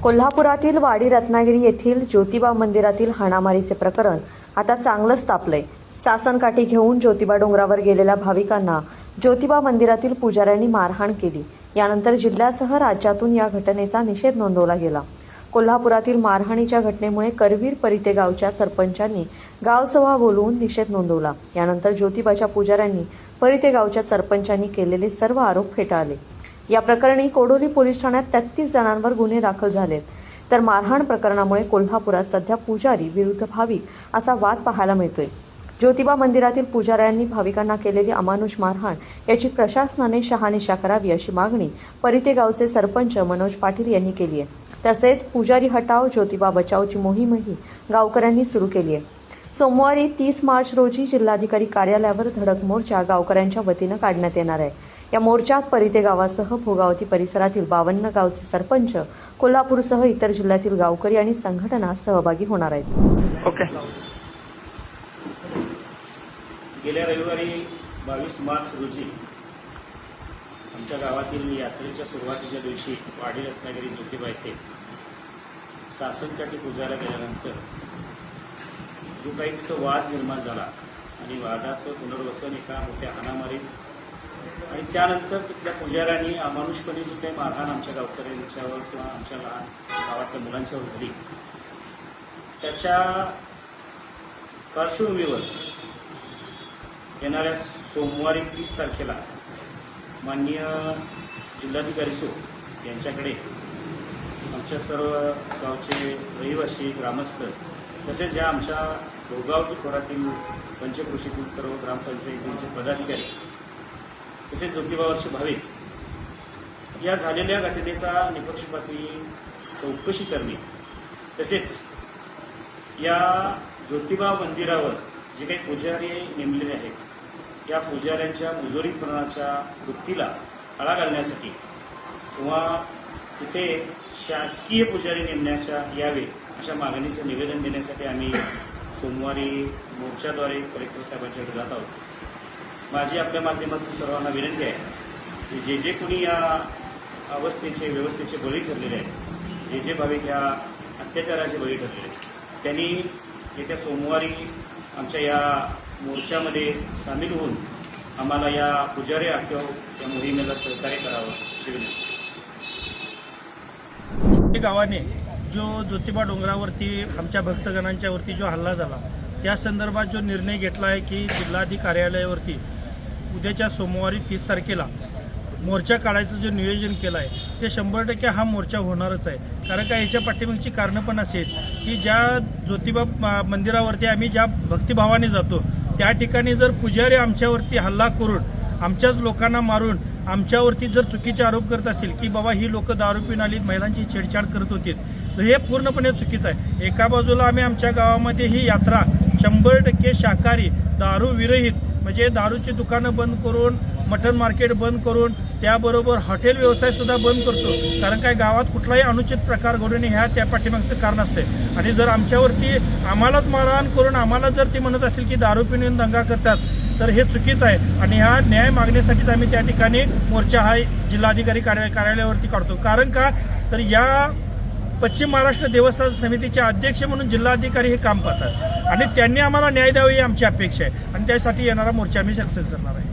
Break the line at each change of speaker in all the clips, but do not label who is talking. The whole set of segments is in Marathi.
कोल्हापुरातील वाडी रत्नागिरी येथील ज्योतिबा मंदिरातील हाणामारीचे प्रकरण आता चांगलंच तापलंय. सासनकाठी घेऊन ज्योतिबा डोंगरावर गेलेल्या भाविकांना ज्योतिबा मंदिरातील पुजाऱ्यांनी मारहाण केली. यानंतर जिल्ह्यासह राज्यातून या घटनेचा निषेध नोंदवला गेला. कोल्हापुरातील मारहाणीच्या घटनेमुळे करवीर परिते गावच्या सरपंचांनी गावसभा बोलवून निषेध नोंदवला. यानंतर ज्योतिबाच्या पुजाऱ्यांनी परिते गावच्या सरपंचांनी केलेले सर्व आरोप फेटाळले. या प्रकरणी कोडोली पोलीस ठाण्यात 33 जणांवर गुन्हे दाखल झालेत. तर मारहाण प्रकरणामुळे कोल्हापुरात सध्या पुजारी विरुद्ध भाविक असा वाद पाहायला मिळतोय. ज्योतिबा मंदिरातील पुजाऱ्यांनी भाविकांना केलेली अमानुष मारहाण याची प्रशासनाने शहानिशा करावी अशी मागणी परिते गावचे सरपंच मनोज पाटील यांनी केली आहे. तसेच पुजारी हटाव ज्योतिबा बचावची मोहीमही गावकऱ्यांनी सुरू केली आहे. सोमवारी 30 मार्च रोजी जिल्हाधिकारी कार्यालयावर धडक मोर्चा गावकऱ्यांच्या वतीनं काढण्यात येणार आहे. या मोर्चात परिते गावासह भोगावती परिसरातील 52 गावचे सरपंच, कोल्हापूरसह इतर जिल्ह्यातील गावकरी आणि संघटना सहभागी होणार आहेत.
ओके.
गेल्या रविवारी 22 मार्च रोजी आमच्या गावातील यात्रेच्या सुरुवातीच्या दिवशी वाडी रत्नागिरी ज्योतिबा येथे सासनकाठी पूजायला गेल्यानंतर जो काही तिथं वाद निर्माण झाला आणि वादाचं पुनर्वसन एका मोठ्या हाणामारीत आणि त्यानंतर तिथल्या पुजाऱ्यांनी अमानुषपणे जी काही मारहाण आमच्या गावकऱ्यांच्यावर किंवा आमच्या लहान गावातल्या मुलांच्यावर झाली त्याच्या पार्श्वभूमीवर येणाऱ्या सोमवारी 30 तारखेला माननीय जिल्हाधिकारी सो यांच्याकडे आमच्या सर्व गावचे रहिवासी ग्रामस्थ तसेच या आमच्या भोगावती खोऱ्यातील पंचकृषीतील सर्व ग्रामपंचायतींचे पदाधिकारी तसेच ज्योतिबावरचे भाविक या झालेल्या घटनेचा निपक्षपाती चौकशी करणे तसेच या ज्योतिबा मंदिरावर जे काही पुजारी नेमलेले आहेत या पुजाऱ्यांच्या मुजोरीपणाच्या वृत्तीला आळा घालण्यासाठी किंवा तिथे शासकीय पुजारी नेमण्याच्या यावे अशा मागणीचं निवेदन देण्यासाठी आम्ही सोमवारी मोर्चाद्वारे कलेक्टर साहेबांच्याकडे जात आहोत. माझी आपल्या माध्यमातून सर्वांना विनंती आहे की जे कोणी या अवस्थेचे व्यवस्थेचे बळी ठरलेले आहेत, जे भाविक या अत्याचाराचे बळी ठरलेले आहेत त्यांनी येत्या सोमवारी आमच्या या मोर्चामध्ये सामील होऊन आम्हाला या पुजारी हटव या मोहिमेला सहकार्य करावं अशी विनंती.
गावाने जो ज्योतिबा डोंगरावरती आमच्या भक्तगणांच्यावरती जो हल्ला झाला त्या संदर्भात जो निर्णय घेतला आहे की जिल्हाधिकारी कार्यालयावरती उद्याच्या सोमवारी 30 तारखेला मोर्चा काढायचं जे नियोजन केलं आहे ते 100% हा मोर्चा होणारच आहे. कारण का याच्या पाठीमागची कारणं पण असेल की ज्या ज्योतिबा मंदिरावरती आम्ही ज्या भक्तिभावाने जातो त्या ठिकाणी जर पुजारी आमच्यावरती हल्ला करून आमच्याच लोकांना मारून आमच्यावरती जर चुकीचे आरोप करत असतील की बाबा ही लोक दारू पिऊन आली महिलांची छेडछाड करत होती तर हे पूर्णपणे चुकीचं आहे. एका बाजूला आम्ही आमच्या गावामध्ये ही यात्रा 100% शाकाहारी दारू विरहित म्हणजे दारूची दुकानं बंद करून मटन मार्केट बंद करून त्याबरोबर हॉटेल व्यवसाय सुद्धा बंद करतो. कारण काय गावात कुठलाही अनुचित प्रकार घडू नये ह्या त्या पाठीमागचं कारण असते. आणि जर आमच्यावरती आम्हालाच मारहाण करून आम्हाला जर ती म्हणत असतील की दारू पिऊन दंगा करतात तर हे चुकीचं आहे. आणि हा न्याय मागण्यासाठीच आम्ही त्या ठिकाणी मोर्चा हा जिल्हाधिकारी कार्यालयावरती काढतो. कारण का तर या पश्चिम महाराष्ट्र देवस्थान समितीचे अध्यक्ष म्हणून जिल्हाधिकारी हे काम पाहतात आणि त्यांनी आम्हाला न्याय द्यावा ही आमची अपेक्षा आहे आणि त्यासाठी येणारा मोर्चा आम्ही सक्सेस करणार आहे.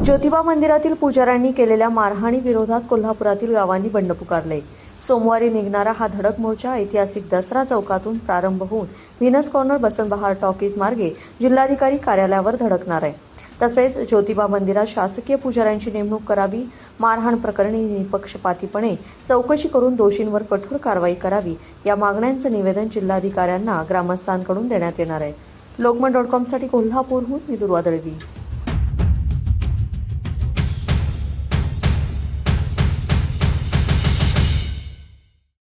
ज्योतिबा मंदिरातील पुजाऱ्यांनी केलेल्या मारहाणी विरोधात कोल्हापुरातील गावांनी बंड पुकारले. सोमवारी निघणारा हा धडक मोर्चा ऐतिहासिक दसरा चौकातून प्रारंभ होऊन व्हीनस कॉर्नर बसंतबहार टॉकीज मार्गे जिल्हाधिकारी कार्यालयावर धडकणार आहे. तसेच ज्योतिबा मंदिरात शासकीय पुजाऱ्यांची नेमणूक करावी, मारहाण प्रकरणी निपक्षपातीपणे चौकशी करून दोषींवर कठोर कारवाई करावी या मागण्यांचं निवेदन जिल्हाधिकाऱ्यांना ग्रामस्थांकडून देण्यात येणार आहे. लोकमत.com साठी कोल्हापूरहून मी दुर्वा दळवी.